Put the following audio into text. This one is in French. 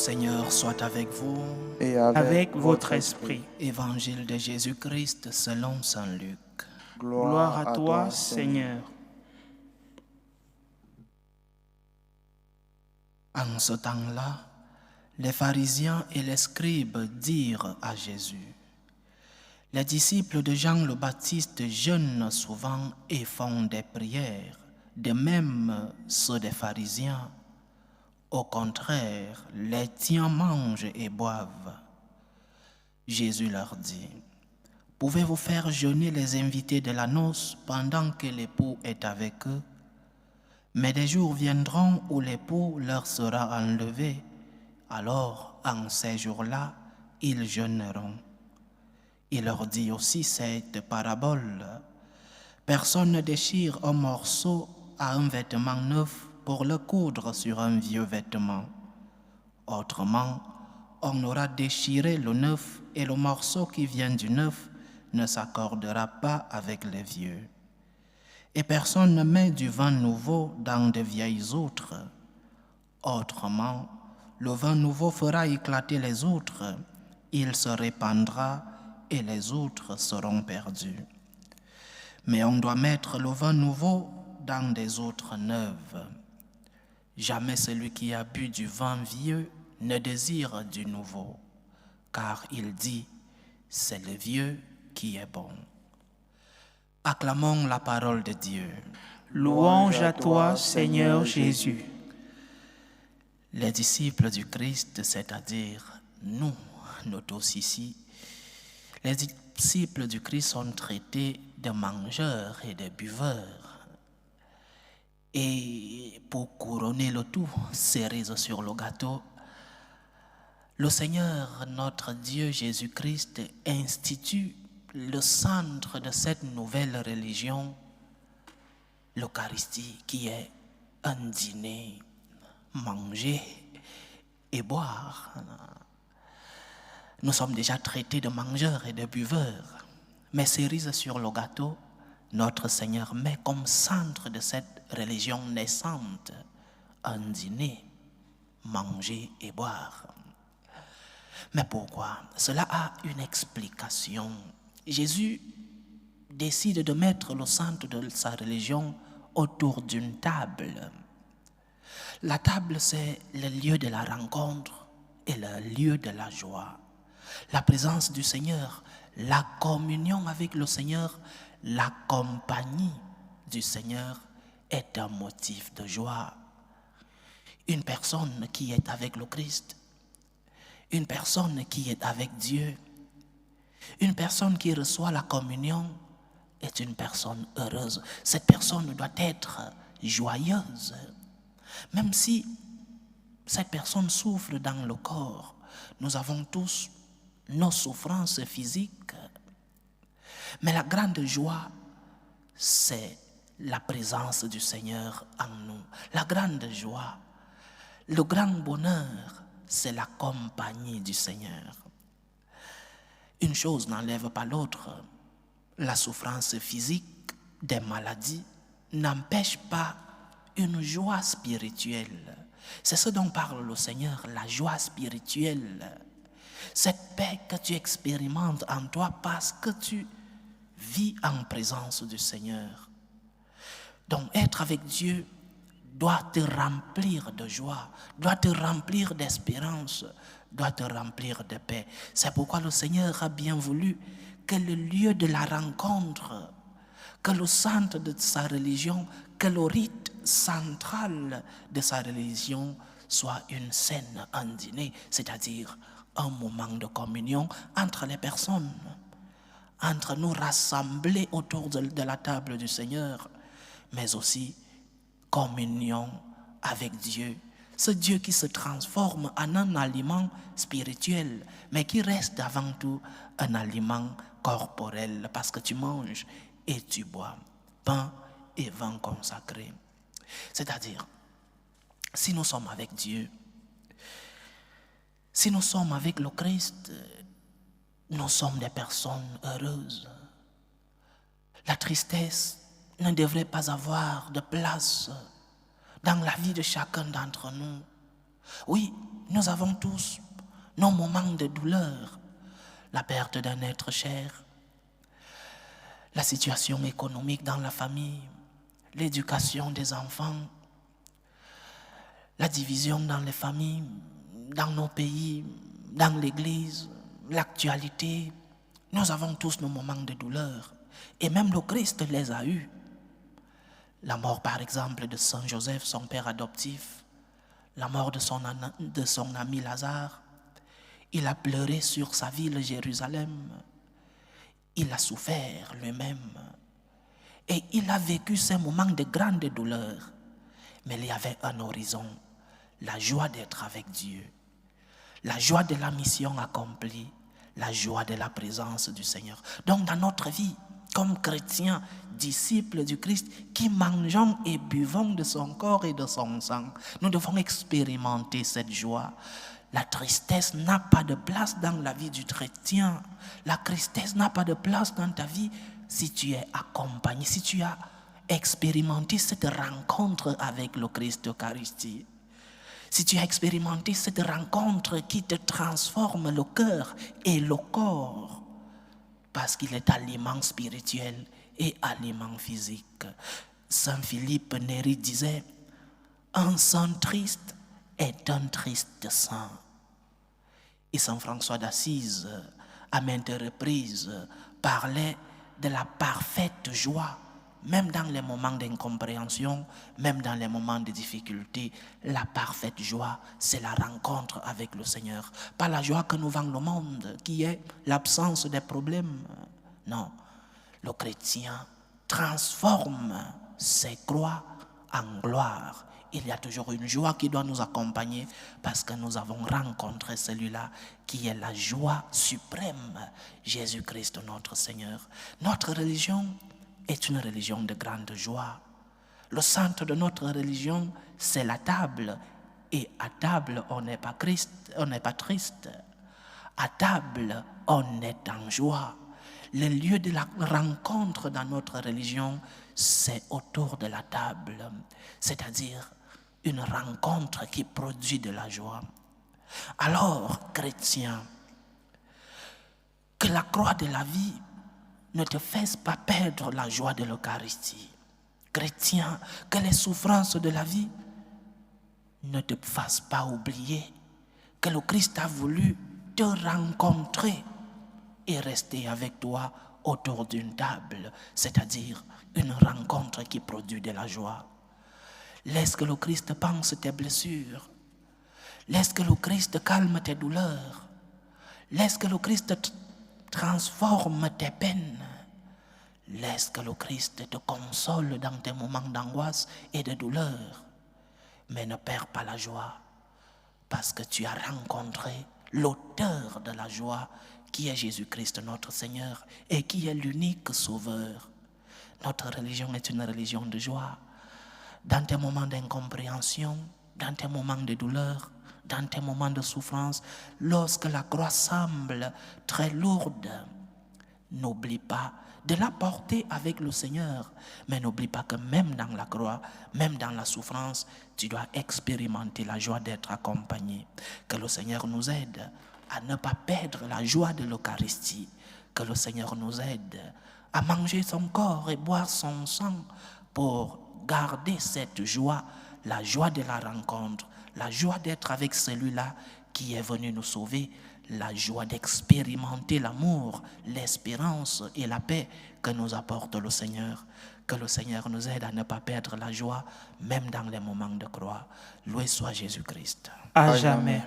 Seigneur soit avec vous. et avec votre esprit. Évangile de Jésus-Christ selon saint Luc. Gloire à toi, Seigneur. En ce temps-là, les pharisiens et les scribes dirent à Jésus: les disciples de Jean le Baptiste jeûnent souvent et font des prières, de même ceux des pharisiens. Au contraire, les tiens mangent et boivent. Jésus leur dit: pouvez-vous faire jeûner les invités de la noce pendant que l'époux est avec eux? Mais des jours viendront où l'époux leur sera enlevé. Alors, en ces jours-là, ils jeûneront. Il leur dit aussi cette parabole: personne ne déchire un morceau à un vêtement neuf pour le coudre sur un vieux vêtement. Autrement, on aura déchiré le neuf et le morceau qui vient du neuf ne s'accordera pas avec le vieux. Et personne ne met du vin nouveau dans de vieilles outres. Autrement, le vin nouveau fera éclater les outres, il se répandra et les outres seront perdues. Mais on doit mettre le vin nouveau dans des outres neuves. Jamais celui qui a bu du vin vieux ne désire du nouveau, car il dit: c'est le vieux qui est bon. Acclamons la parole de Dieu. Louange à toi, Seigneur Jésus. Les disciples du Christ, c'est-à-dire nous tous ici, les disciples du Christ sont traités de mangeurs et de buveurs. Et pour couronner le tout, cerise sur le gâteau, le Seigneur, notre Dieu Jésus-Christ, institue le centre de cette nouvelle religion, l'Eucharistie, qui est un dîner, manger et boire. Nous sommes déjà traités de mangeurs et de buveurs, mais cerise sur le gâteau, notre Seigneur met comme centre de cette religion naissante un dîner, manger et boire. Mais pourquoi? Cela a une explication. Jésus décide de mettre le centre de sa religion autour d'une table. La table, c'est le lieu de la rencontre et le lieu de la joie. La présence du Seigneur, la communion avec le Seigneur, la compagnie du Seigneur est un motif de joie. Une personne qui est avec le Christ, une personne qui est avec Dieu, une personne qui reçoit la communion est une personne heureuse. Cette personne doit être joyeuse. Même si cette personne souffre dans le corps, nous avons tous nos souffrances physiques. Mais la grande joie, c'est la présence du Seigneur en nous. La grande joie, le grand bonheur, c'est la compagnie du Seigneur. Une chose n'enlève pas l'autre. La souffrance physique des maladies n'empêche pas une joie spirituelle. C'est ce dont parle le Seigneur, la joie spirituelle. Cette paix que tu expérimentes en toi parce que tu vis en présence du Seigneur. Donc être avec Dieu doit te remplir de joie, doit te remplir d'espérance, doit te remplir de paix. C'est pourquoi le Seigneur a bien voulu que le lieu de la rencontre, que le centre de sa religion, que le rite central de sa religion soit une scène, un dîner, c'est-à-dire un moment de communion entre les personnes, entre nous rassemblés autour de la table du Seigneur, mais aussi communion avec Dieu. Ce Dieu qui se transforme en un aliment spirituel, mais qui reste avant tout un aliment corporel, parce que tu manges et tu bois pain et vin consacré. C'est-à-dire, si nous sommes avec Dieu, si nous sommes avec le Christ, nous sommes des personnes heureuses. La tristesse ne devrait pas avoir de place dans la vie de chacun d'entre nous. Oui, nous avons tous nos moments de douleur, la perte d'un être cher, la situation économique dans la famille, l'éducation des enfants, la division dans les familles, dans nos pays, dans l'Église, l'actualité. Nous avons tous nos moments de douleur. Et même le Christ les a eus. La mort, par exemple, de Saint Joseph, son père adoptif, la mort de son ami Lazare. Il a pleuré sur sa ville Jérusalem. Il a souffert lui-même. Et il a vécu ces moments de grande douleur. Mais il y avait un horizon, la joie d'être avec Dieu, la joie de la mission accomplie, la joie de la présence du Seigneur. Donc dans notre vie, comme chrétiens, disciples du Christ, qui mangeons et buvons de son corps et de son sang, nous devons expérimenter cette joie. La tristesse n'a pas de place dans la vie du chrétien. La tristesse n'a pas de place dans ta vie si tu es accompagné, si tu as expérimenté cette rencontre avec le Christ Eucharistie. Si tu as expérimenté cette rencontre qui te transforme le cœur et le corps, parce qu'il est aliment spirituel et aliment physique. Saint Philippe Néri disait, un saint triste est un triste saint. Et Saint François d'Assise, à maintes reprises, parlait de la parfaite joie, même dans les moments d'incompréhension, même dans les moments de difficulté. La parfaite joie, c'est la rencontre avec le Seigneur. Pas la joie que nous vend le monde, qui est l'absence des problèmes. Non, le chrétien transforme ses croix en gloire. Il y a toujours une joie qui doit nous accompagner parce que nous avons rencontré celui-là qui est la joie suprême, Jésus-Christ notre Seigneur. Notre religion est une religion de grande joie. Le centre de notre religion, c'est la table. Et à table, on n'est pas triste. À table, on est en joie. Le lieu de la rencontre dans notre religion, c'est autour de la table. C'est-à-dire une rencontre qui produit de la joie. Alors, chrétien, que la croix de la vie ne te fasse pas perdre la joie de l'Eucharistie. Chrétien, que les souffrances de la vie ne te fassent pas oublier que le Christ a voulu te rencontrer et rester avec toi autour d'une table, c'est-à-dire une rencontre qui produit de la joie. Laisse que le Christ pense tes blessures. Laisse que le Christ calme tes douleurs. Laisse que le Christ transforme tes peines. Laisse que le Christ te console dans tes moments d'angoisse et de douleur. Mais ne perds pas la joie, parce que tu as rencontré l'auteur de la joie, qui est Jésus-Christ notre Seigneur et qui est l'unique Sauveur. Notre religion est une religion de joie. Dans tes moments d'incompréhension, dans tes moments de douleur, dans tes moments de souffrance, lorsque la croix semble très lourde, n'oublie pas de la porter avec le Seigneur. Mais n'oublie pas que même dans la croix, même dans la souffrance, tu dois expérimenter la joie d'être accompagné. Que le Seigneur nous aide à ne pas perdre la joie de l'Eucharistie. Que le Seigneur nous aide à manger son corps et boire son sang pour garder cette joie, la joie de la rencontre, la joie d'être avec celui-là qui est venu nous sauver, la joie d'expérimenter l'amour, l'espérance et la paix que nous apporte le Seigneur. Que le Seigneur nous aide à ne pas perdre la joie, même dans les moments de croix. Loué soit Jésus-Christ. À jamais.